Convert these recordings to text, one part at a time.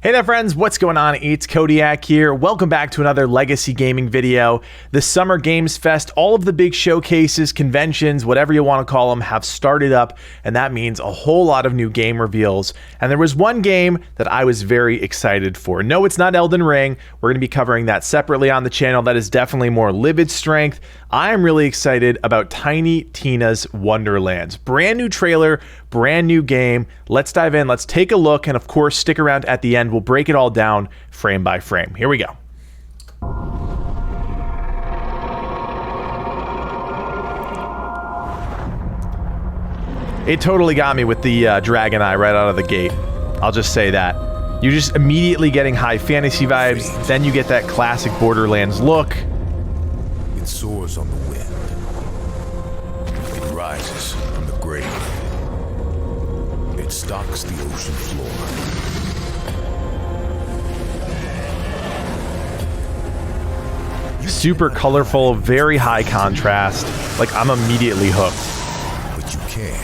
Hey there friends, what's going on? It's Codiak here. Welcome back to another Legacy Gaming video. The Summer Games Fest, all of the big showcases, conventions, whatever you want to call them, have started up, and that means a whole lot of new game reveals. And there was one game that I was very excited for. No, it's not Elden Ring. We're going to be covering that separately on the channel. That is definitely more Livid strength. I am really excited about Tiny Tina's Wonderlands. Brand new trailer, brand new game. Let's dive in, let's take a look, and of course, stick around at the end. We'll break it all down frame by frame. Here we go. It totally got me with the dragon eye right out of the gate. I'll just say that. You're just immediately getting high fantasy vibes, then you get that classic Borderlands look. It soars on the wind. It rises from the grave. It stalks the ocean floor. Super colorful, very high contrast. Like, I'm immediately hooked. But you can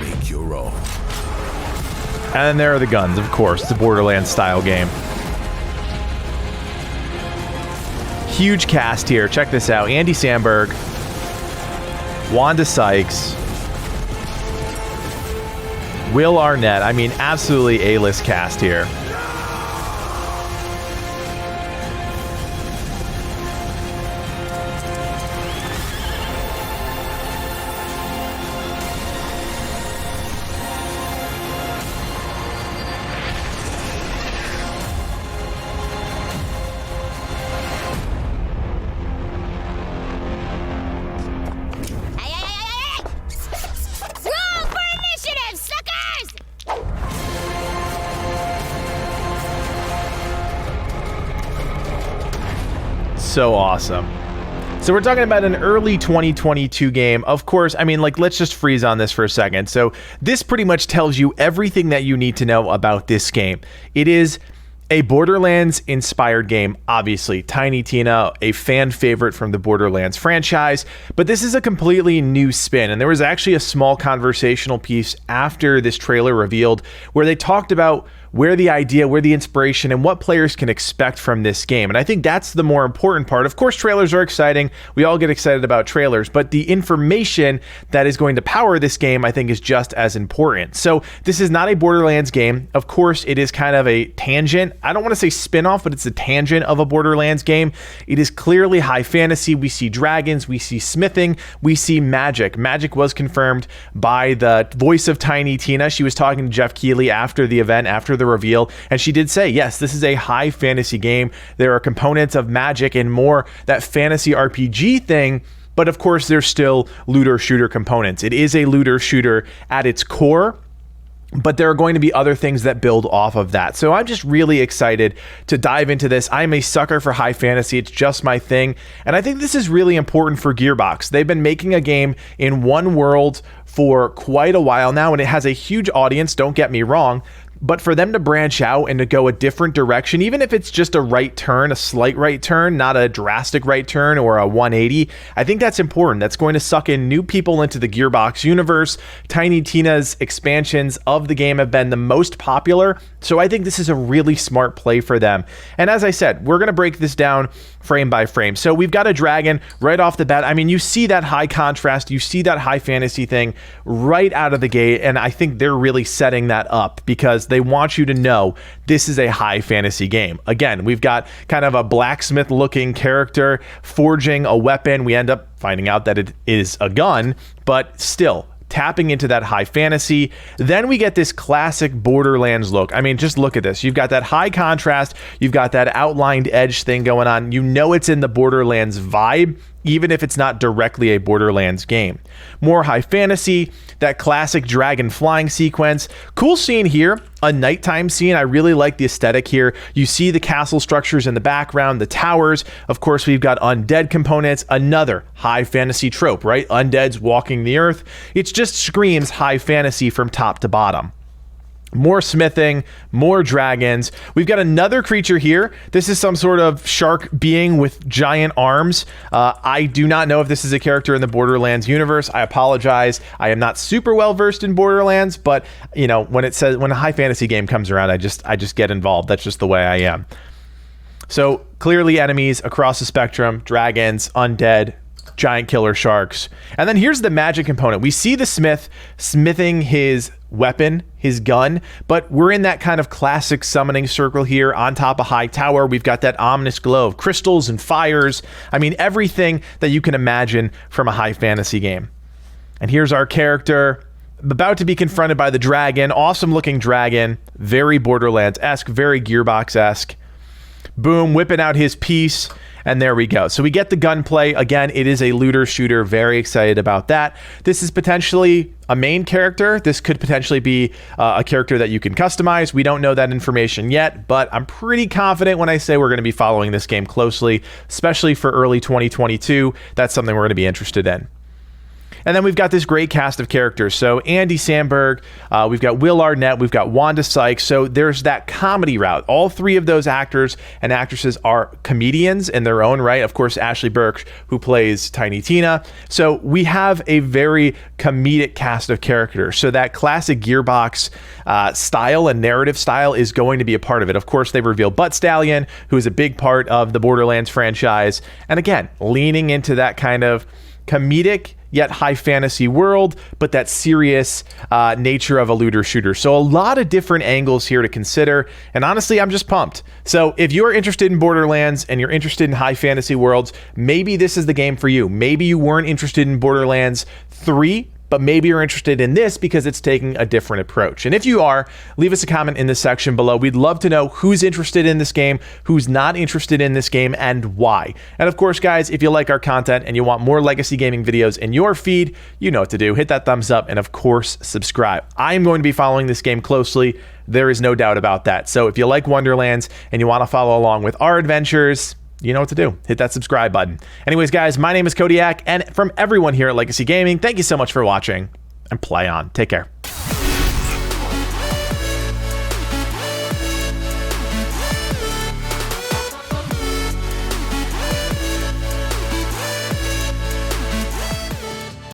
make your own. And then there are the guns, of course. It's a Borderlands style game. Huge cast here. Check this out. Andy Samberg, Wanda Sykes, Will Arnett. I mean, absolutely A-list cast here. So awesome. So we're talking about an early 2022 game. Of course, I mean, like, let's just freeze on this for a second. So this pretty much tells you everything that you need to know about this game. It is a Borderlands inspired game, obviously. Tiny Tina, a fan favorite from the Borderlands franchise, but this is a completely new spin. And there was actually a small conversational piece after this trailer revealed where they talked about where the idea, where the inspiration, and what players can expect from this game. And I think that's the more important part. Of course, trailers are exciting. We all get excited about trailers, but the information that is going to power this game, I think, is just as important. So this is not a Borderlands game. Of course, it is kind of a tangent. I don't want to say spin-off, but it's a tangent of a Borderlands game. It is clearly high fantasy. We see dragons, we see smithing, we see magic. Magic was confirmed by the voice of Tiny Tina. She was talking to Jeff Keighley after the event, after the reveal, and she did say, yes, this is a high fantasy game. There are components of magic and more that fantasy RPG thing, but of course there's still looter shooter components. It is a looter shooter at its core, but there are going to be other things that build off of that. So I'm just really excited to dive into this. I'm a sucker for high fantasy. It's just my thing. And I think this is really important for Gearbox. They've been making a game in one world for quite a while now, and it has a huge audience, don't get me wrong. But for them to branch out and to go a different direction, even if it's just a right turn, a slight right turn, not a drastic right turn or a 180, I think that's important. That's going to suck in new people into the Gearbox universe. Tiny Tina's expansions of the game have been the most popular, so I think this is a really smart play for them. And as I said, we're going to break this down frame by frame. So we've got a dragon right off the bat. I mean, you see that high contrast, you see that high fantasy thing right out of the gate, and I think they're really setting that up because they want you to know this is a high fantasy game. Again, we've got kind of a blacksmith looking character forging a weapon. We end up finding out that it is a gun, but still tapping into that high fantasy. Then we get this classic Borderlands look. I mean, just look at this. You've got that high contrast. You've got that outlined edge thing going on. You know it's in the Borderlands vibe, even if it's not directly a Borderlands game. More high fantasy, that classic dragon flying sequence. Cool scene here, a nighttime scene. I really like the aesthetic here. You see the castle structures in the background, the towers. Of course, we've got undead components, another high fantasy trope, right? Undeads walking the earth. It just screams high fantasy from top to bottom. More smithing, more dragons. We've got another creature here. This is some sort of shark being with giant arms. I do not know if this is a character in the Borderlands universe. I apologize. I am not super well versed in Borderlands, but you know, when a high fantasy game comes around, I just get involved. That's just the way I am. So clearly enemies across the spectrum, dragons, undead, giant killer sharks. And then here's the magic component. We see the smith smithing his weapon, his gun, but we're in that kind of classic summoning circle here on top of high tower. We've got that ominous glow of crystals and fires. I mean, everything that you can imagine from a high fantasy game. And here's our character about to be confronted by the dragon. Awesome looking dragon, very Borderlands-esque, very Gearbox-esque. Boom, whipping out his piece. And there we go. So we get the gunplay. Again, it is a looter shooter. Very excited about that. This is potentially a main character. This could potentially be a character that you can customize. We don't know that information yet, but I'm pretty confident when I say we're going to be following this game closely, especially for early 2022. That's something we're going to be interested in. And then we've got this great cast of characters. So Andy Samberg, we've got Will Arnett, we've got Wanda Sykes. So there's that comedy route. All three of those actors and actresses are comedians in their own right. Of course, Ashley Burke, who plays Tiny Tina. So we have a very comedic cast of characters. So that classic Gearbox style and narrative style is going to be a part of it. Of course, they reveal Butt Stallion, who is a big part of the Borderlands franchise. And again, leaning into that kind of comedic yet high fantasy world, but that serious nature of a looter shooter. So a lot of different angles here to consider. And honestly, I'm just pumped. So if you're interested in Borderlands and you're interested in high fantasy worlds, maybe this is the game for you. Maybe you weren't interested in Borderlands 3, but maybe you're interested in this because it's taking a different approach. And if you are, leave us a comment in the section below. We'd love to know who's interested in this game, who's not interested in this game, and why. And of course, guys, if you like our content and you want more legacy gaming videos in your feed, you know what to do. Hit that thumbs up and of course, subscribe. I am going to be following this game closely. There is no doubt about that. So if you like Wonderlands and you want to follow along with our adventures, you know what to do. Hit that subscribe button. Anyways, guys, my name is Codiak, and from everyone here at Legacy Gaming, thank you so much for watching, and play on. Take care.